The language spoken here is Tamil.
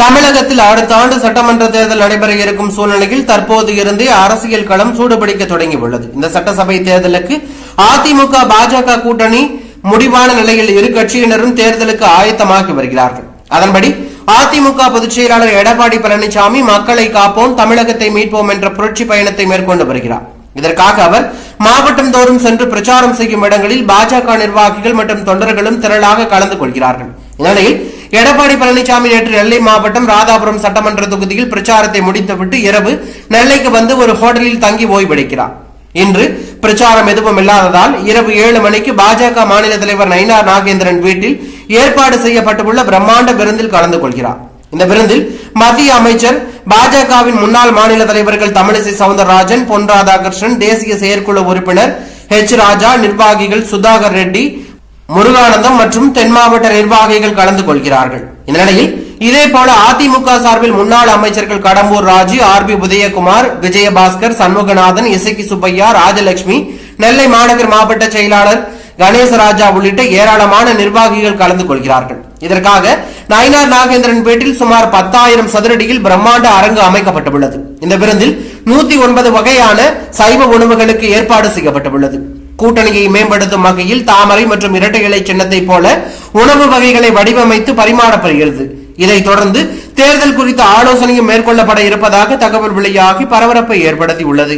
தமிழகத்தில் அடுத்த ஆண்டு சட்டமன்ற தேர்தல் நடைபெற இருக்கும் சூழ்நிலையில் தற்போது இருந்தே அரசியல் களம் சூடுபிடிக்க தொடங்கியுள்ளது. இந்த சட்டசபை தேர்தலுக்கு அதிமுக பாஜக கூட்டணி முடிவான நிலையில் இரு கட்சியினரும் தேர்தலுக்கு ஆயத்தமாகி வருகிறார்கள். அதன்படி அதிமுக பொதுச் செயலாளர் எடப்பாடி பழனிசாமி மக்களை காப்போம், தமிழகத்தை மீட்போம் என்ற புரட்சி பயணத்தை மேற்கொண்டு வருகிறார். இதற்காக அவர் மாவட்டம் தோறும் சென்று பிரச்சாரம் செய்யும் இடங்களில் பாஜக நிர்வாகிகள் மற்றும் தொண்டர்களும் திரளாக கலந்து கொள்கிறார்கள். இந்நிலையில் எடப்பாடி பழனிசாமி நேற்று நெல்லை மாவட்டம் ராதாபுரம் சட்டமன்ற தொகுதியில் பிரச்சாரத்தை முடித்துவிட்டு இரவு நெல்லைக்கு வந்து ஒரு ஹோட்டலில் தங்கி ஓய்வெடுக்கிறார். இன்று பிரச்சாரம் எதுவும் இல்லாததால் இரவு 7 மணிக்கு பாஜக மாநில தலைவர் நயினார் நாகேந்திரன் வீட்டில் ஏற்பாடு செய்யப்பட்டுள்ள பிரம்மாண்ட விருந்தில் கலந்து கொள்கிறார். இந்த விருந்தில் மத்திய அமைச்சர், பாஜகவின் முன்னாள் மாநில தலைவர்கள் தமிழிசை சவுந்தரராஜன், பொன் ராதாகிருஷ்ணன், தேசிய செயற்குழு உறுப்பினர் H ராஜா, நிர்வாகிகள் சுதாகர் ரெட்டி, முருகானந்தம் மற்றும் தென் மாவட்ட நிர்வாகிகள் கலந்து கொள்கிறார்கள். இந்நிலையில் இதேபோல அதிமுக சார்பில் முன்னாள் அமைச்சர்கள் கடம்பூர் ராஜு, RB உதயகுமார், விஜயபாஸ்கர், சண்முகநாதன், இசக்கி சுப்பையா, ராஜலட்சுமி, நெல்லை மாநகர் மாவட்ட செயலாளர் கணேசராஜா உள்ளிட்ட ஏராளமான நிர்வாகிகள் கலந்து கொள்கிறார்கள். இதற்காக நயினார் நாகேந்திரன் வீட்டில் சுமார் 10,000 சதுரடியில் பிரம்மாண்ட அரங்கு அமைக்கப்பட்டுள்ளது. இந்த விருந்தில் 109 வகையான சைவ உணவுகளுக்கு ஏற்பாடு செய்யப்பட்டுள்ளது. கூட்டணியை மேம்படுத்தும் வகையில் தாமரை மற்றும் இரட்டை இலை சின்னத்தை போல உணவு வகைகளை வடிவமைத்து பரிமாறப்படுகிறது. இதைத் தொடர்ந்து தேர்தல் குறித்த ஆலோசனையும் மேற்கொள்ளப்பட இருப்பதாக தகவல் வெளியாகி பரபரப்பை ஏற்படுத்தியுள்ளது.